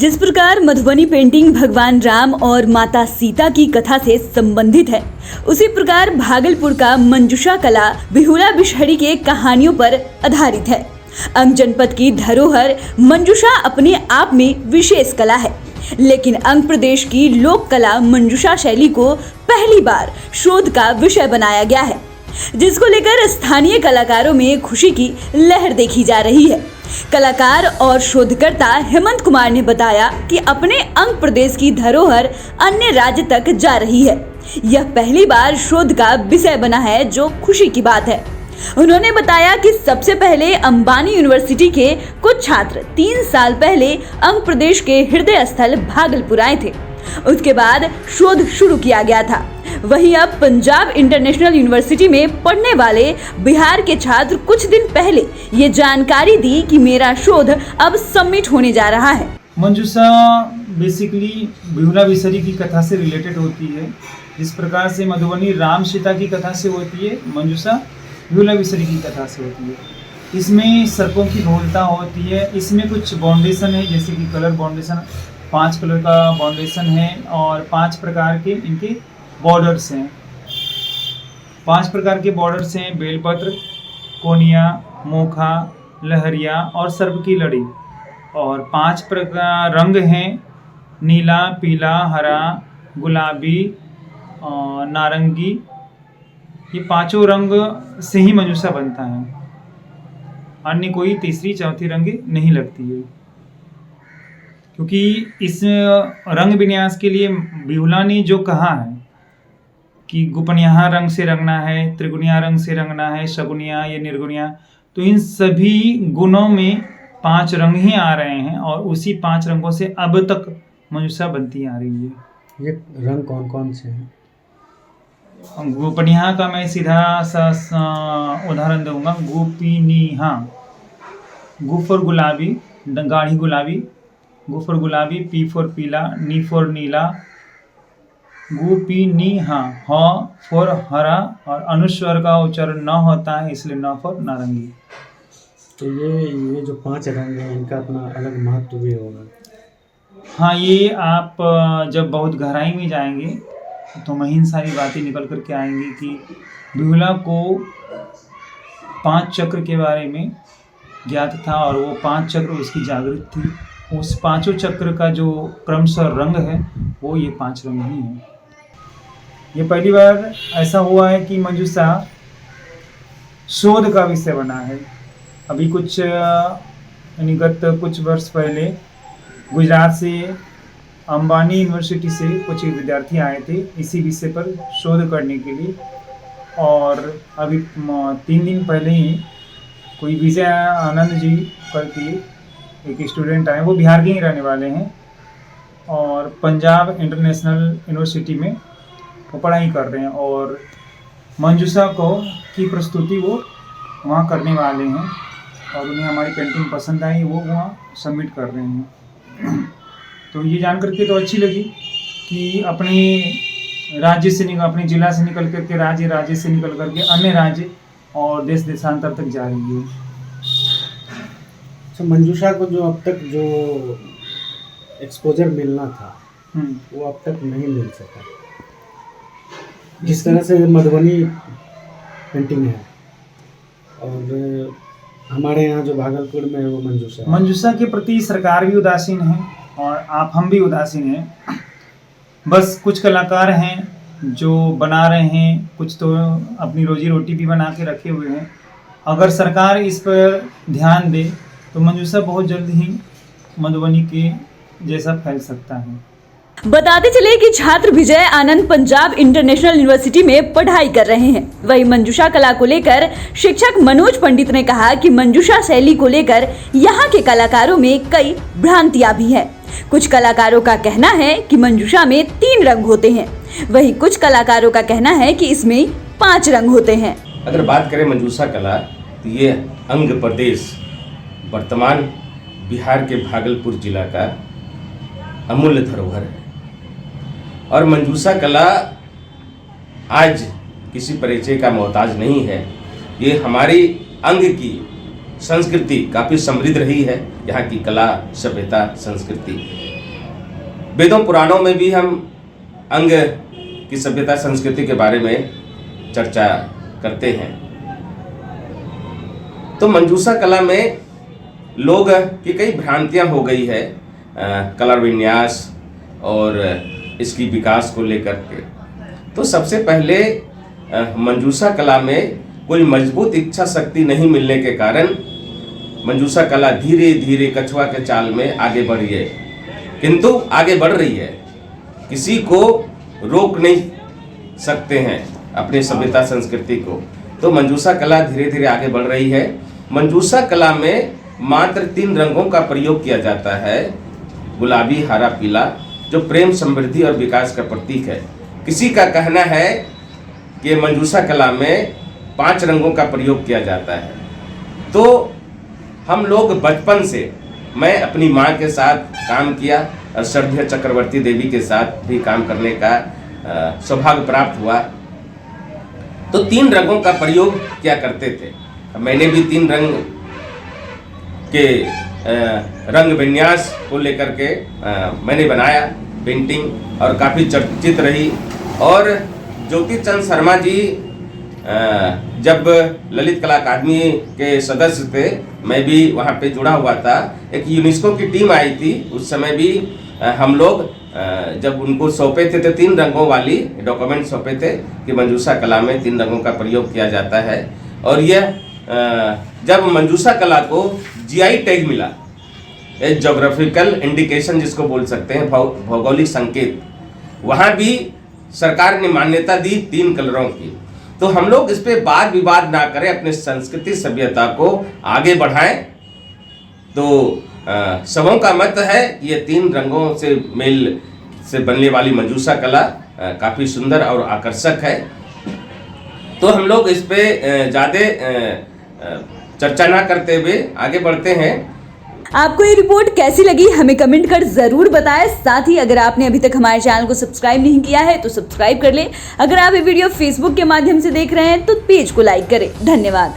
जिस प्रकार मधुबनी पेंटिंग भगवान राम और माता सीता की कथा से संबंधित है, उसी प्रकार भागलपुर का मंजूषा कला बिहुला बिशहरी के कहानियों पर आधारित है। अंग जनपद की धरोहर मंजूषा अपने आप में विशेष कला है, लेकिन अंग प्रदेश की लोक कला मंजूषा शैली को पहली बार शोध का विषय बनाया गया है, जिसको लेकर स्थानीय कलाकारों में खुशी की लहर देखी जा रही है। कलाकार और शोधकर्ता हेमंत कुमार ने बताया कि अपने अंग प्रदेश की धरोहर अन्य राज्य तक जा रही है। यह पहली बार शोध का विषय बना है, जो खुशी की बात है। उन्होंने बताया कि सबसे पहले अंबानी यूनिवर्सिटी के कुछ छात्र 3 साल पहले अंग प्रदेश के हृदय स्थल भागलपुर आए थे। उसके बाद शोध शुरू किया गया था। वहीं अब पंजाब इंटरनेशनल यूनिवर्सिटी में पढ़ने वाले बिहार के छात्र कुछ दिन पहले ये जानकारी दी कि मेरा शोध अब सबमिट होने जा रहा है। मंजूषा बेसिकली बिहुला बिशहरी की कथा से रिलेटेड होती है। जिस प्रकार से मधुबनी राम सीता की कथा से होती है, मंजूषा बिहुला बिशहरी की कथा से होती है। इसमें सर्पों की बहुलता होती है। इसमें कुछ बाउंडेशन है, जैसे कि कलर बाउंडेशन, 5 कलर का बाउंडेशन है और 5 प्रकार के इनके बॉर्डर्स हैं। 5 प्रकार के बॉर्डर्स हैं: बेलपत्र, कोनिया, मोखा, लहरिया और सर्प की लड़ी। और 5 प्रकार रंग हैं: नीला, पीला, हरा, गुलाबी और नारंगी। ये 5 रंग से ही मंजूषा बनता है। अन्य कोई तीसरी चौथी रंग नहीं लगती है, क्योंकि इस रंग विन्यास के लिए बिहुला ने जो कहा है कि गुपनिया रंग से रंगना है, त्रिगुणिया रंग से रंगना है, शगुनिया या निर्गुणिया, तो इन सभी गुणों में 5 रंग ही आ रहे हैं और उसी 5 रंगों से अब तक मंजूषा बनती आ रही है। ये रंग कौन कौन से हैं? गोपनिया का मैं सीधा सा उदाहरण दूंगा। गोपीनिया, गु फॉर गुलाबी, गाढ़ी गुलाबी, गु फॉर गुलाबी, पी फॉर पीला, नी फॉर नीला, गोपीनिया, ह फॉर हरा और अनुस्वर का उच्चारण न होता है, इसलिए न फॉर नारंगी। तो ये जो 5 रंग हैं, इनका अपना अलग महत्व भी होगा। हाँ, ये आप जब बहुत गहराई में जाएंगे तो महीन सारी बातें निकल कर के आएंगी कि बिहुला को 5 चक्र के बारे में ज्ञात था और वो 5 चक्र उसकी जागृत थी। उस 5 चक्र का जो क्रमशः रंग है, वो ये 5 रंग ही हैं। ये पहली बार ऐसा हुआ है कि मंजूषा शोध का विषय बना है। अभी कुछ वर्ष पहले गुजरात से अंबानी यूनिवर्सिटी से कुछ विद्यार्थी आए थे इसी विषय पर शोध करने के लिए। और अभी 3 दिन पहले ही कोई विजय आनंद जी करके एक स्टूडेंट आए, वो बिहार के ही रहने वाले हैं और पंजाब इंटरनेशनल यूनिवर्सिटी में वो पढ़ाई कर रहे हैं और मंजूषा की प्रस्तुति वो वहाँ करने वाले हैं और उन्हें हमारी पेंटिंग पसंद आई, वो वहाँ सबमिट कर रहे हैं। तो ये जान करके तो अच्छी लगी कि अपने राज्य से अपने जिला से निकल करके राज्य से निकल करके अन्य राज्य और देशांतर तक जा रही है। तो मंजूषा को जो अब तक जो एक्सपोजर मिलना था, वो अब तक नहीं मिल सका। जिस तरह से मधुबनी पेंटिंग है और हमारे यहाँ जो भागलपुर में है, वो मंजूषा के प्रति सरकार भी उदासीन है और हम भी उदासीन हैं। बस कुछ कलाकार हैं जो बना रहे हैं, कुछ तो अपनी रोजी रोटी भी बना के रखे हुए हैं। अगर सरकार इस पर ध्यान दे तो मंजूषा बहुत जल्द ही मधुबनी के जैसा फैल सकता है। बताते चले कि छात्र विजय आनंद पंजाब इंटरनेशनल यूनिवर्सिटी में पढ़ाई कर रहे हैं। वही मंजूषा कला को लेकर शिक्षक मनोज पंडित ने कहा कि मंजूषा शैली को लेकर यहाँ के कलाकारों में कई भ्रांतियां भी हैं। कुछ कलाकारों का कहना है कि मंजूषा में 3 रंग होते हैं, वहीं कुछ कलाकारों का कहना है कि इसमें 5 रंग होते हैं। अगर बात करें मंजूषा कला, तो ये अंग प्रदेश वर्तमान बिहार के भागलपुर जिला का अमूल्य धरोहर है और मंजूषा कला आज किसी परिचय का मोहताज नहीं है। ये हमारी अंग की संस्कृति काफ़ी समृद्ध रही है। यहाँ की कला, सभ्यता, संस्कृति वेदों पुराणों में भी हम अंग की सभ्यता संस्कृति के बारे में चर्चा करते हैं। तो मंजूषा कला में लोग की कई भ्रांतियां हो गई है कलर विन्यास और इसकी विकास को लेकर के। तो सबसे पहले मंजूषा कला में कोई मजबूत इच्छा शक्ति नहीं मिलने के कारण मंजूषा कला धीरे धीरे कछुआ के चाल में आगे बढ़ रही है, किंतु आगे बढ़ रही है, किसी को रोक नहीं सकते हैं अपनी सभ्यता संस्कृति को। तो मंजूषा कला धीरे धीरे आगे बढ़ रही है। मंजूषा कला में मात्र 3 रंगों का प्रयोग किया जाता है, गुलाबी, हरा, पीला, जो प्रेम, समृद्धि और विकास का प्रतीक है। किसी का कहना है कि मंजूषा कला में 5 रंगों का प्रयोग किया जाता है। तो हम लोग बचपन से, मैं अपनी माँ के साथ काम किया और श्रद्धेय चक्रवर्ती देवी के साथ भी काम करने का सौभाग्य प्राप्त हुआ। तो 3 रंगों का प्रयोग किया करते थे। मैंने भी 3 रंग के रंग विन्यास को लेकर के मैंने बनाया पेंटिंग और काफ़ी चर्चित रही। और ज्योति चंद शर्मा जी जब ललित कला अकादमी के सदस्य थे, मैं भी वहाँ पे जुड़ा हुआ था। एक यूनेस्को की टीम आई थी, उस समय भी हम लोग जब उनको सौंपे थे तो 3 रंगों वाली डॉक्यूमेंट सौंपे थे कि मंजूषा कला में 3 रंगों का प्रयोग किया जाता है। और यह जब मंजूषा कला को जीआई टैग मिला, ज्योग्राफिकल इंडिकेशन जिसको बोल सकते हैं, भौगोलिक संकेत, वहाँ भी सरकार ने मान्यता दी 3 कलरों की। तो हम लोग इस पे वाद विवाद ना करें, अपने संस्कृति सभ्यता को आगे बढ़ाएं। तो सबों का मत है ये 3 रंगों से मेल से बनने वाली मंजूषा कला काफ़ी सुंदर और आकर्षक है। तो हम लोग इस पे ज़्यादा चर्चा ना करते हुए आगे बढ़ते हैं। आपको ये रिपोर्ट कैसी लगी हमें कमेंट कर जरूर बताएं। साथ ही अगर आपने अभी तक हमारे चैनल को सब्सक्राइब नहीं किया है तो सब्सक्राइब कर ले। अगर आप ये वीडियो फेसबुक के माध्यम से देख रहे हैं तो पेज को लाइक करें। धन्यवाद।